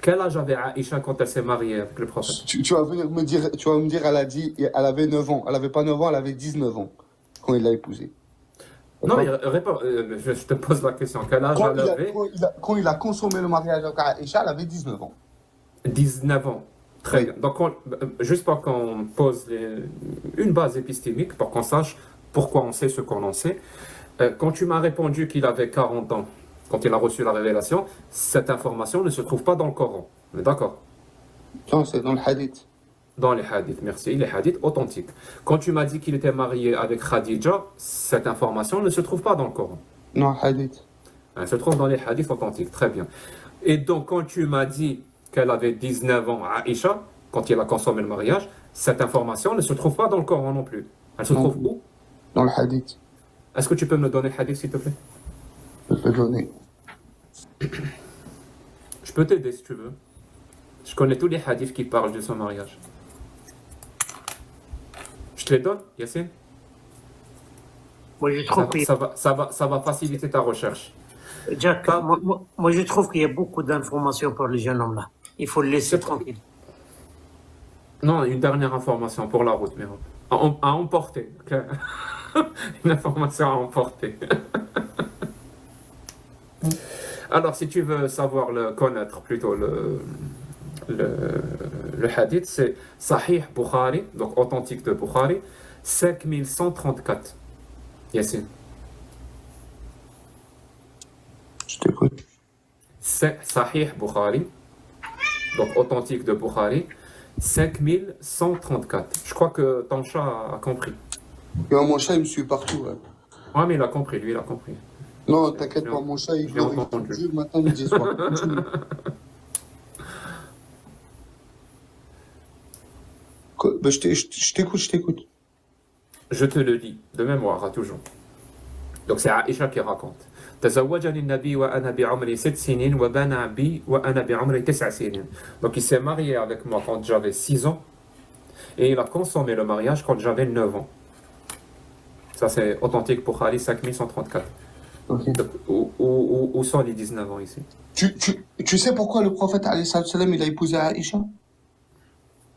Quel âge avait Aïcha quand elle s'est mariée avec le prophète? Tu vas venir me dire, tu vas me dire, elle a dit, elle avait 9 ans. Elle avait pas 9 ans, elle avait 19 ans quand il l'a épousée. Non, mais D'accord? réponds, je te pose la question. Quel âge elle avait? Quand il a consommé le mariage avec Aïcha, elle avait 19 ans. 19 ans. Très Oui. bien. Donc, juste pour qu'on pose une base épistémique, pour qu'on sache pourquoi on sait ce qu'on en sait. Quand tu m'as répondu qu'il avait 40 ans, quand il a reçu la révélation, cette information ne se trouve pas dans le Coran. On est d'accord? Non, c'est dans le hadith. Dans les hadiths, merci, les hadiths authentiques. Quand tu m'as dit qu'il était marié avec Khadija, cette information ne se trouve pas dans le Coran. Non, hadith. Elle se trouve dans les hadiths authentiques. Très bien. Et donc, quand tu m'as dit qu'elle avait 19 ans à Aïcha, quand il a consommé le mariage, cette information ne se trouve pas dans le Coran non plus. Elle se Non, trouve où? dans le hadith. Est-ce que tu peux me donner le hadith, s'il te plaît? Je peux te donner. Je peux t'aider si tu veux. Je connais tous les hadiths qui parlent de son mariage. Je te les donne, Yassine? Moi, je trouve qu'il y Ça va faciliter ta recherche. a, Jack, moi, je trouve qu'il y a beaucoup d'informations pour le jeune homme là. Il faut le laisser tranquille. Non, une dernière information pour la route, Miro. À emporter. Ok. Une information à emporter. Alors, si tu veux connaître plutôt le hadith, c'est Sahih Bukhari, donc authentique de Bukhari, 5134. Yassine. Je t'écoute. C'est Sahih Bukhari, donc authentique de Bukhari, 5134. Je crois que ton chat a compris. Et mon chat, il me suit partout. Ouais. Ouais, mais il a compris, lui, il a compris. Non, t'inquiète pas, mon chat, il J'ai dort entendu. le matin, midi, soir. Continue. Ben, je t'écoute. Je te le dis, de mémoire, à toujours. Donc c'est Aïcha qui raconte. تزوجني النبي وأنا بعمري 6 سنين وبنى بي وأنا بعمري 9 سنين. Donc il s'est marié avec moi quand j'avais 6 ans et il a consommé le mariage quand j'avais 9 ans. Ça c'est authentique pour Ali 5134. Ok. Donc, où sont les 19 ans ici? Tu sais pourquoi le prophète, alayhi salam, il a épousé Aïcha?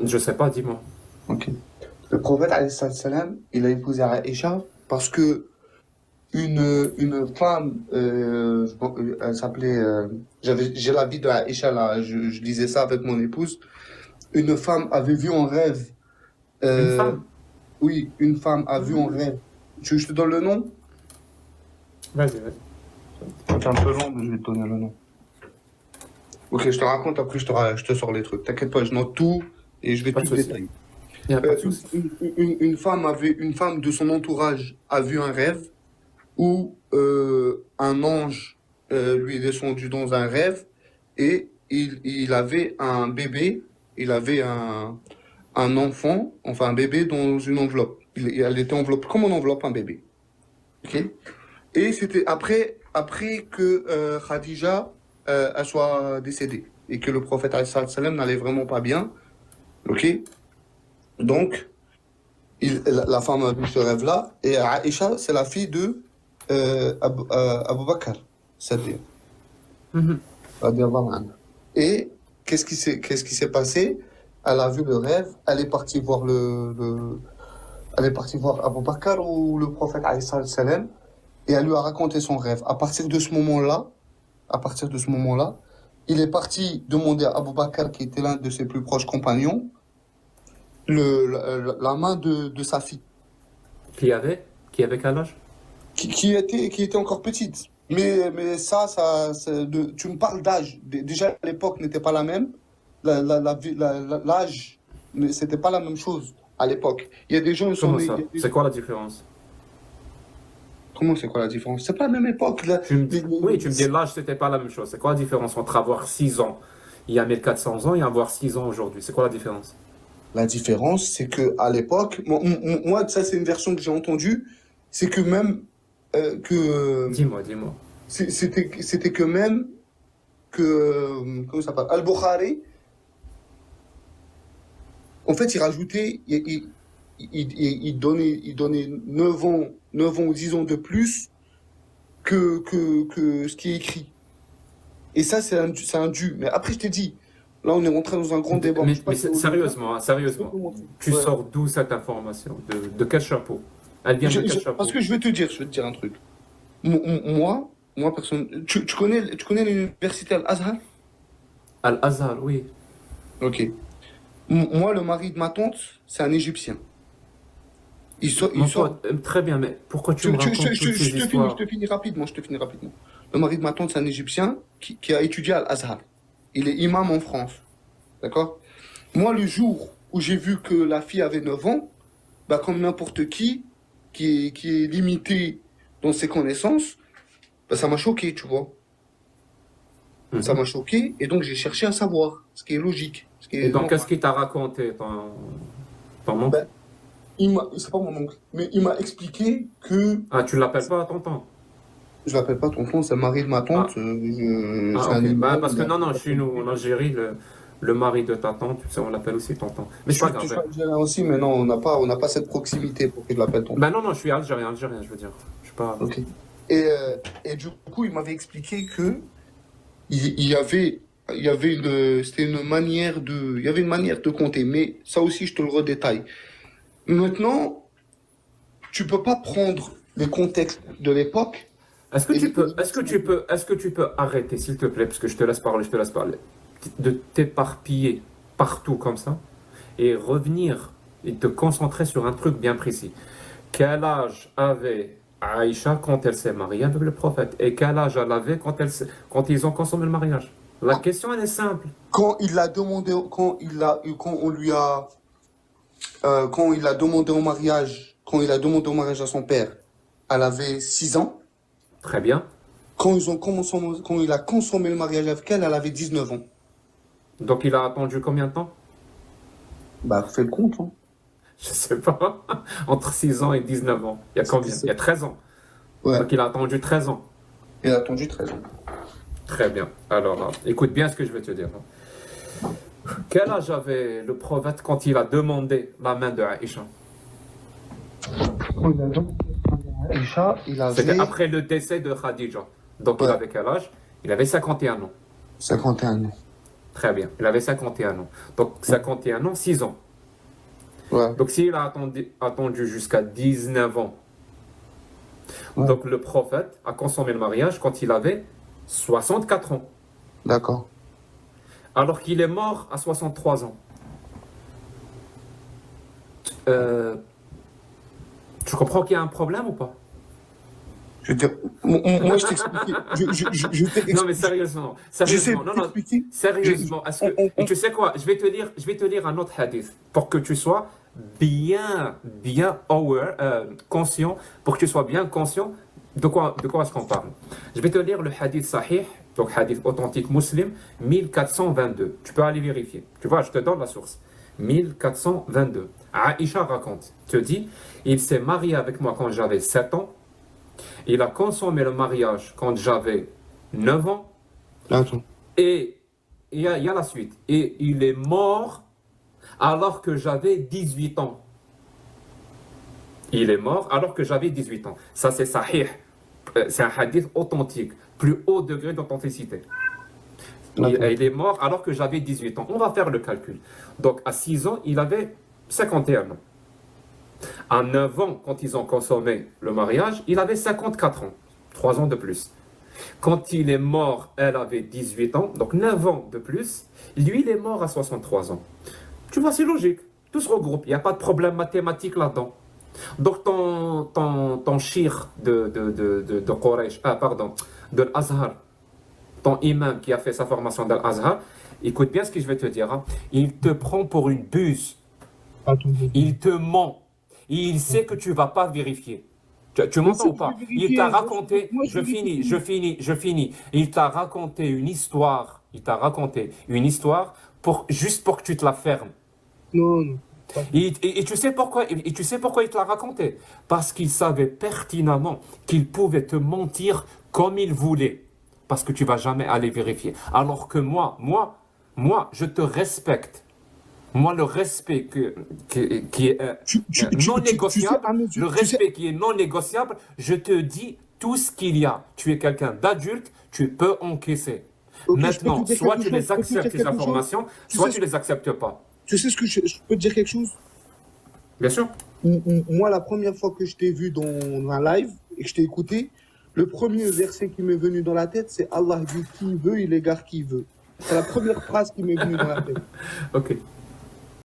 Je sais pas, dis-moi. Ok. Le prophète, alayhi salam, il a épousé Aïcha parce que une femme, elle s'appelait, j'ai la vie de Aïcha là, je lisais ça avec mon épouse. Une femme avait vu en rêve. Une femme? Oui, une femme a vu en rêve. Je te donne le nom? Vas-y. C'est un peu long, mais je vais te donner le nom. Ok, je te raconte, après je te sors les trucs. T'inquiète pas, je note tout et je vais Pas de tout souci. détailler. Il n'y a pas de souci. Une femme de son entourage a vu un rêve où un ange lui est descendu dans un rêve et il avait un bébé, il avait un enfant, enfin un bébé dans une enveloppe. Elle était enveloppée comme une enveloppe, un bébé. Ok? Et c'était après que Khadija elle soit décédée et que le prophète alayhi salam n'allait vraiment pas bien. Ok? Donc, la femme a vu ce rêve-là et Aïcha, c'est la fille de Abu Bakr, c'est-à-dire. Mhm. Et qu'est-ce qui s'est passé? Elle a vu le rêve, elle est partie voir elle est partie voir Abu Bakr ou le prophète alayhi salam et elle lui a raconté son rêve. À partir de ce moment-là, il est parti demander à Abu Bakr, qui était l'un de ses plus proches compagnons, la main de sa fille. Qui avait quel âge? Qui était encore petite. Mais tu me parles d'âge. Déjà, l'époque n'était pas la même. L'âge, c'était pas la même chose à l'époque. Il y a des gens qui sont Comment nés. ça? C'est quoi la différence? Comment c'est quoi la différence? C'est pas la même époque. Oui, tu me dis l'âge, c'était pas la même chose. C'est quoi la différence entre avoir 6 ans il y a 1400 ans et avoir 6 ans aujourd'hui? C'est quoi la différence? La différence, c'est que à l'époque, moi, ça c'est une version que j'ai entendue, c'est que même Dis-moi. c'était que même comment ça s'appelle? Al-Bukhari, en fait, il rajoutait, il donnait 9 ans ou 10 ans de plus que ce qui est écrit. Et ça, c'est un dû. Mais après, je t'ai dit, là, on est rentré dans un grand débat. Je sais pas Mais si c'est sérieusement, hein, sérieusement, tu Ouais. sors d'où cette information? De quel chapeau? Elle vient de quel Parce chapeau? que je vais te dire un truc. Moi, personne. Tu connais l'université Al-Azhar? Al-Azhar, oui. Ok. Moi, le mari de ma tante, c'est un Égyptien. Il Mon sort. pote, très bien, mais pourquoi tu me racontes toutes ces Je histoires? te finis rapidement, je te finis rapidement. Le mari de ma tante, c'est un Égyptien qui a étudié à Al-Azhar. Il est imam en France. D'accord? Moi, le jour où j'ai vu que la fille avait 9 ans, bah, comme n'importe qui est limité dans ses connaissances, bah, ça m'a choqué, tu vois. Ça Mhm. m'a choqué, et donc j'ai cherché à savoir, ce qui est logique, ce qui Et est donc, qu'est-ce normal. qu'il t'a raconté, ton oncle? Ben, c'est pas mon oncle, mais il m'a expliqué que, Ah, tu l'appelles pas tonton? je l'appelle pas tonton, c'est le mari de ma Ah, tante, c'est ah, un ok. Bah, imam, parce il que a non, fait non, sa chez nous, en politique. Algérie, le mari de ta tante, tu sais, on l'appelle aussi tonton. Mais c'est pas Je grave, suis hein. algérien aussi, mais non, on n'a pas cette proximité pour qu'il l'appelle tonton. Bah non, non, je suis algérien, algérien, je veux dire. Je suis pas... Ok. Et du coup, il m'avait expliqué que il y avait c'était une manière il y avait une manière de compter, mais ça aussi, je te le redétaille. Maintenant, tu peux pas prendre les contextes de l'époque et les Est-ce que tu peux arrêter, s'il te plaît, parce que je te laisse parler, de t'éparpiller partout comme ça et revenir et te concentrer sur un truc bien précis. Quel âge avait Aïcha quand elle s'est mariée avec le prophète? Et quel âge elle avait quand ils ont consommé le mariage? La question, elle est simple. quand il l'a demandé, quand il a demandé au mariage, quand il a demandé au mariage à son père, elle avait 6 ans. Très bien. Quand il a consommé le mariage avec elle, elle avait 19 ans. Donc, il a attendu combien de temps? Bah, fais le compte, hein. Je sais pas. Entre 6 ans et 19 ans. Il y a C'était combien? Il y a 13 ans. Ouais, Donc, il a attendu 13 ans. il a attendu 13 ans. Très bien. Alors, écoute bien ce que je vais te dire. Quel âge avait le prophète quand il a demandé la main de Aïcha? Quand il a demandé à Aïcha, il C'était avait après le décès de Khadija. Donc, il ouais, avait quel âge? Il avait 51 ans. 51 ans. Très bien. Il avait 51 ans. Donc, 51 ans, 6 ans. Ouais, Donc, s'il a attendu jusqu'à 19 ans, ouais, donc le prophète a consommé le mariage quand il avait 64 ans. d'accord. Alors qu'il est mort à 63 ans. Euh, tu comprends qu'il y a un problème ou pas? Je veux dire, moi, je t'expliquais. Je t'ai Non, mais expliqué. sérieusement, J'essaie sérieusement, de non, non, t'expliquer. sérieusement, est-ce que... Et tu sais quoi, je vais te lire un autre hadith pour que tu sois bien aware, conscient, pour que tu sois bien conscient de quoi est-ce qu'on parle. Je vais te lire le hadith sahih, donc hadith authentique muslim, 1422. Tu peux aller vérifier. Tu vois, je te donne la source. 1422. Aïcha raconte, te dit, il s'est marié avec moi quand j'avais 7 ans. Il a consommé le mariage quand j'avais 9 ans Attends. et il y a la suite. Et il est mort alors que j'avais 18 ans. Il est mort alors que j'avais 18 ans. Ça, c'est sahih. C'est un hadith authentique, plus haut degré d'authenticité. Attends. Il est mort alors que j'avais 18 ans. On va faire le calcul. Donc, à 6 ans, il avait 51 ans. À 9 ans, quand ils ont consommé le mariage, il avait 54 ans. 3 ans de plus. Quand il est mort, elle avait 18 ans, donc 9 ans de plus. Lui, il est mort à 63 ans. Tu vois, c'est logique. Tout se regroupe. Il n'y a pas de problème mathématique là-dedans. Donc, ton shir de Quraysh, pardon, de l'Azhar, ton imam qui a fait sa formation dans l'Azhar, écoute bien ce que je vais te dire. Hein. Il te prend pour une buse. Attends. Il te ment. Il sait que tu ne vas pas vérifier. Tu Mais m'entends si, ou je pas? vais Il t'a vérifier. raconté, Moi, je vais vérifier. je finis. Il t'a raconté une histoire. Il t'a raconté une histoire juste pour que tu te la fermes. Non, non. Et tu sais pourquoi, et tu sais pourquoi il te l'a raconté? Parce qu'il savait pertinemment qu'il pouvait te mentir comme il voulait. Parce que tu vas jamais aller vérifier. Alors que moi, je te respecte. Moi, le respect qui est non Tu sais, négociable, à mes yeux, le respect qui est non négociable, je te dis tout ce qu'il y a. Tu es quelqu'un d'adulte, tu peux encaisser. Ok, je peux te Maintenant, dire soit quelque tu chose, les je peux te dire acceptes, ces quelque chose. informations, Tu soit sais, tu les acceptes pas. tu sais ce que je peux te dire quelque chose? Bien sûr. Moi, la première fois que je t'ai vu dans un live et que je t'ai écouté, le premier verset qui m'est venu dans la tête, c'est Allah dit qui veut, il égare qui veut. C'est la première phrase qui m'est venue dans la tête. Ok.